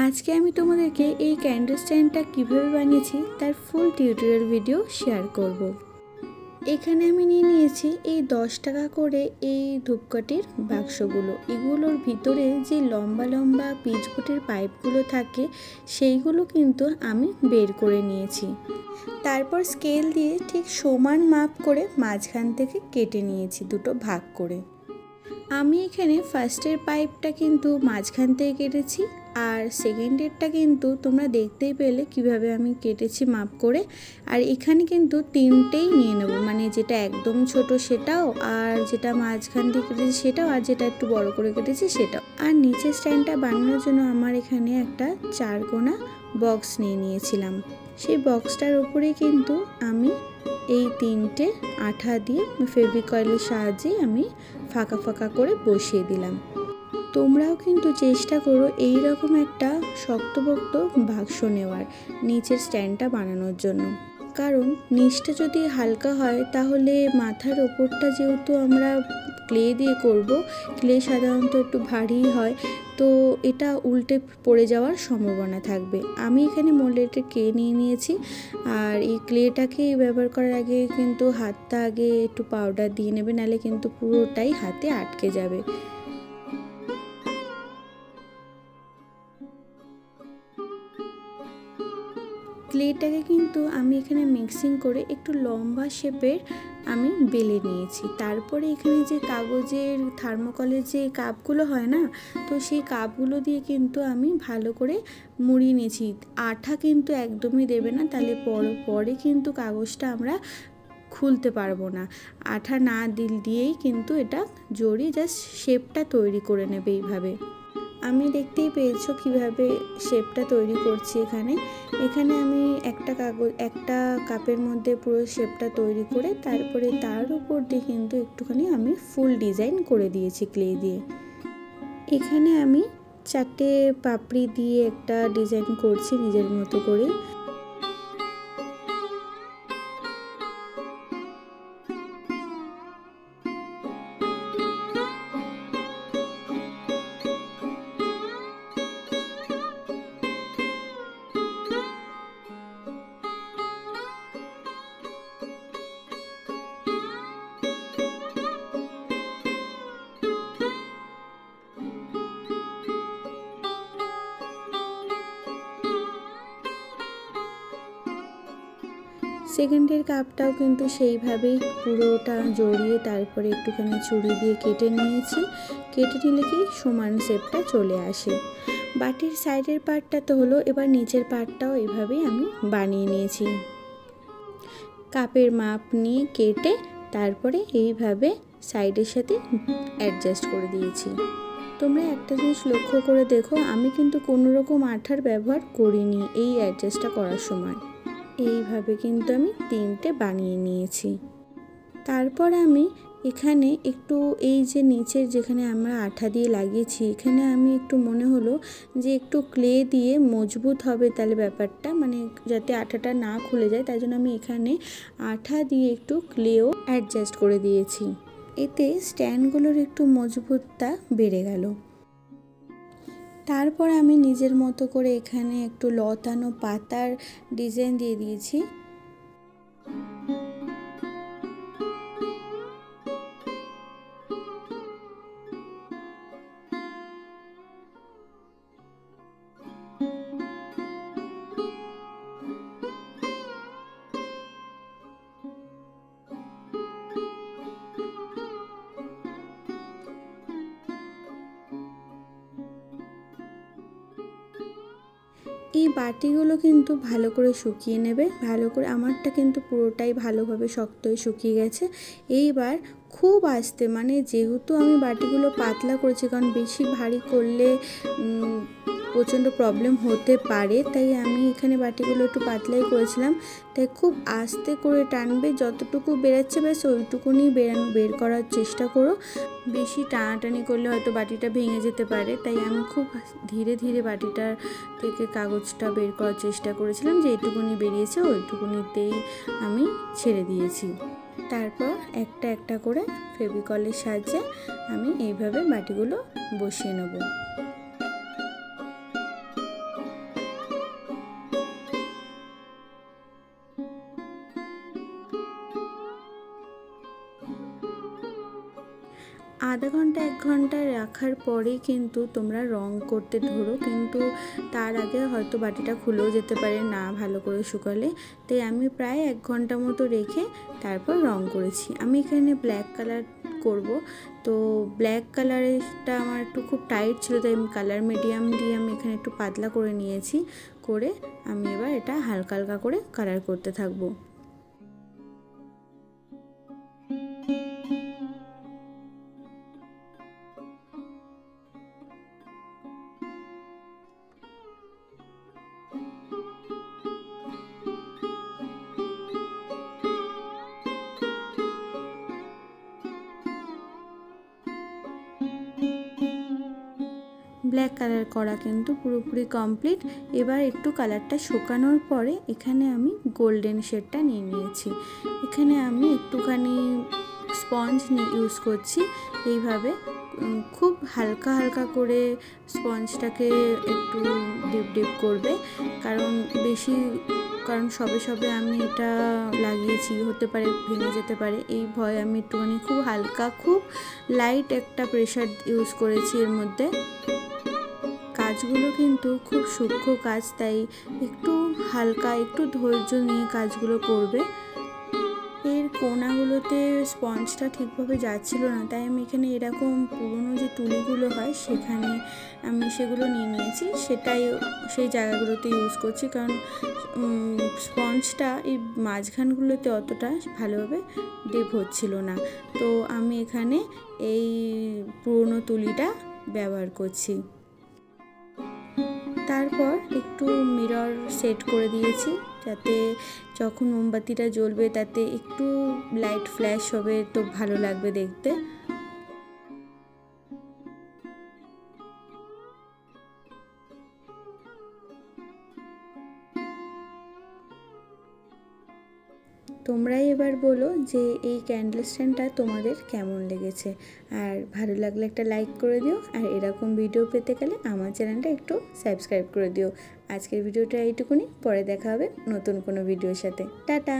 আজকে আমি তোমাদেরকে এই ক্যান্ডেল স্ট্যান্ডটা কীভাবে বানিয়েছি তার ফুল টিউটোরিয়াল ভিডিও শেয়ার করব। এখানে আমি নিয়ে নিয়েছি এই 10 টাকা করে এই ধূপকাঠির বাক্সগুলো। এগুলোর ভিতরে যে লম্বা লম্বা পিচবোর্ডের পাইপগুলো থাকে সেইগুলো কিন্তু আমি বের করে নিয়েছি। তারপর স্কেল দিয়ে ঠিক সমান মাপ করে মাঝখান থেকে কেটে নিয়েছি দুটো ভাগ করে। আমি এখানে ফার্স্টের পাইপটা কিন্তু মাঝখান থেকে কেটেছি, আর সেকেন্ডেরটা কিন্তু তোমরা দেখতেই পেলে কিভাবে আমি কেটেছি মাপ করে। আর এখানে কিন্তু তিনটেই নিয়ে নেব, মানে যেটা একদম ছোট সেটাও, আর যেটা মাঝখান দিয়ে কেটেছি সেটাও, আর যেটা একটু বড় করে কেটেছি সেটাও। আর নিচের স্ট্যান্ডটা বানানোর জন্য আমার এখানে একটা 4 কোনা বক্স নিয়ে নিয়েছিলাম। সেই বক্সটার উপরে কিন্তু আমি এই তিনটে আঠা দিয়ে ফেভিকয়েলের সাহায্যে আমি ফাঁকা ফাঁকা করে বসিয়ে দিলাম। তোমরাও কিন্তু চেষ্টা করো এই রকম একটা শক্তপোক্ত বাক্স নেওয়ার নিচের স্ট্যান্ডটা বানানোর জন্য, কারণ নিচটা যদি হালকা হয় তাহলে মাথার ওপরটা যেহেতু আমরা ক্লে দিয়ে করব, ক্লে সাধারণত একটু ভারী হয়, তো এটা উল্টে পড়ে যাওয়ার সম্ভাবনা থাকবে। আমি এখানে মোল্ডেড ক্লে নিয়ে নিয়েছি, আর এই ক্লেটাকে ব্যবহার করার আগে কিন্তু হাতটা আগে একটু পাউডার দিয়ে নেবে, নাহলে কিন্তু পুরোটাই হাতে আটকে যাবে। ক্লেটাকে কিন্তু আমি এখানে মিক্সিং করে একটু লম্বা শেপের আমি বেলে নিয়েছি। তারপরে এখানে যে কাগজের থার্মোকলের যে কাপগুলো হয় না, তো সেই কাপগুলো দিয়ে কিন্তু আমি ভালো করে মুড়িয়ে নিয়েছি। আঠা কিন্তু একদমই দেবে না, তাহলে পরে কিন্তু কাগজটা আমরা খুলতে পারবো না। আঠা না দিয়েই কিন্তু এটা জড়িয়ে জাস্ট শেপটা তৈরি করে নেবে এইভাবে। আমি দেখতেই পেয়েছো কিভাবে শেপটা তৈরি করছি। এখানে আমি একটা কাপের মধ্যে পুরো শেপটা তৈরি করে তারপরে তার উপর দিয়ে কিন্তু একটুখানি আমি ফুল ডিজাইন করে দিয়েছি ক্লে দিয়ে। এখানে আমি 4টে পাপড়ি দিয়ে একটা ডিজাইন করছি নিজের মতো করে। সেকেন্ডের কাপটাও কিন্তু সেইভাবেই পুরোটা জড়িয়ে তারপরে একটুখানি ছুরি দিয়ে কেটে নিয়েছি। কেটে নিলে কি সমান শেপটা চলে আসে। বাটির সাইডের পার্টটা তো হলো, এবার নিচের পার্টটাও এভাবেই আমি বানিয়ে নিয়েছি। কাপের মাপ নিয়ে কেটে তারপরে এইভাবে সাইডের সাথে অ্যাডজাস্ট করে দিয়েছি। তোমরা একটা জিনিস লক্ষ্য করে দেখো, আমি কিন্তু কোনো রকম আঠার ব্যবহার করিনি এই অ্যাডজাস্টটা করার সময়। এইভাবে কিন্তু আমি 3টে বানিয়ে নিয়েছি। তারপর আমি এখানে একটু এই যে নিচের যেখানে আমরা আঠা দিয়ে লাগিয়েছি, এখানে আমি একটু মনে হলো যে একটু ক্লে দিয়ে মজবুত হবে তাহলে ব্যাপারটা, মানে যাতে আঠাটা না খুলে যায়, তাই জন্য আমি এখানে আঠা দিয়ে একটু ক্লেও অ্যাডজাস্ট করে দিয়েছি। এতে স্ট্যান্ডগুলোর একটু মজবুতটা বেড়ে গেল। তারপর আমি নিজের মতো করে এখানে একটু লতানো পাতার ডিজাইন দিয়ে দিয়েছি। এই বাটিগুলো কিন্তু ভালো করে শুকিয়ে নেবে, ভালো করে। আমারটা কিন্তু পুরোটাই ভালোভাবে শক্ত হয়ে শুকিয়ে গেছে। এইবার খুব আস্তে, মানে যেহেতু আমি বাটিগুলো পাতলা করেছি, কারণ বেশি ভারী করলে প্রচণ্ড প্রবলেম হতে পারে, তাই আমি এখানে বাটিগুলো একটু পাতলাই করেছিলাম। তাই খুব আস্তে করে টানবে, যতটুকু বেরাচ্ছে ব্যাস ওইটুকুনি বের করার চেষ্টা করো। বেশি টানাটানি করলে হয়তো বাটিটা ভেঙে যেতে পারে, তাই আমি খুব ধীরে ধীরে বাটিটার থেকে কাগজটা বের করার চেষ্টা করেছিলাম। যে এইটুকুনি বেরিয়েছে ওইটুকুনিতেই আমি ছেড়ে দিয়েছি। তারপর একটা একটা করে ফেভিকলের সাহায্যে আমি এইভাবে বাটিগুলো বসিয়ে নেব। আধা ঘন্টা 1 ঘন্টা রাখার পরেই কিন্তু তোমরা রং করতে ধরো, কিন্তু তার আগে হয়তো বাটিটা খুলেও যেতে পারে না ভালো করে শুকালে। তাই আমি প্রায় 1 ঘন্টা মতো রেখে তারপর রং করেছি। আমি এখানে ব্ল্যাক কালার করব, তো ব্ল্যাক কালারটা আমার একটু খুব টাইট ছিল, তাই আমি কালার মিডিয়াম দিয়ে আমি এখানে একটু পাতলা করে নিয়েছি। করে আমি এবার এটা হালকা হালকা করে কালার করতে থাকবো। ব্ল্যাক কালার করা কিন্তু পুরোপুরি কমপ্লিট। এবার একটু কালারটা শুকানোর পরে এখানে আমি গোল্ডেন শেডটা নিয়ে নিয়েছি। এখানে আমি একটুখানি স্পঞ্জ ইউজ করছি। এইভাবে খুব হালকা হালকা করে স্পঞ্জটাকে একটু ডিপ ডিপ করবে, কারণ সবে সবে আমি এটা লাগিয়েছি, হতে পারে ভেঙে যেতে পারে, এই ভয়ে আমি একটুখানি খুব হালকা খুব লাইট একটা প্রেশার ইউজ করেছি এর মধ্যে। কাজগুলো কিন্তু খুব সূক্ষ্ম কাজ, তাই একটু হালকা একটু ধৈর্য নিয়ে কাজগুলো করবে। এর কোনাগুলোতে স্পঞ্জটা ঠিকভাবে যাচ্ছিল না, তাই আমি এখানে এরকম পুরনো যে তুলিগুলো হয় সেখানে আমি সেগুলো নিয়ে নিয়েছি, সেই জায়গাগুলোতে ইউজ করছি, কারণ স্পঞ্জটা এই মাঝখানগুলোতে অতটা ভালোভাবে ডিপ হচ্ছিল না। তো আমি এখানে এই পুরনো তুলিটা ব্যবহার করছি। তারপর একটু মিরর সেট করে দিয়েছি, যাতে যখন মোমবাতিটা জ্বলবে তাতে একটু লাইট ফ্ল্যাশ হবে, তো ভালো লাগবে দেখতে। তোমরাই এবার বলো যে এই ক্যান্ডেল স্ট্যান্ডটা তোমাদের কেমন লেগেছে, আর ভালো লাগলে একটা লাইক করে দিও, আর এরকম ভিডিও পেতে গেলে আমার চ্যানেলটা একটু সাবস্ক্রাইব করে দিও। আজকের ভিডিওটা এইটুকুনি, পরে দেখা হবে নতুন কোনো ভিডিওর সাথে। টাটা।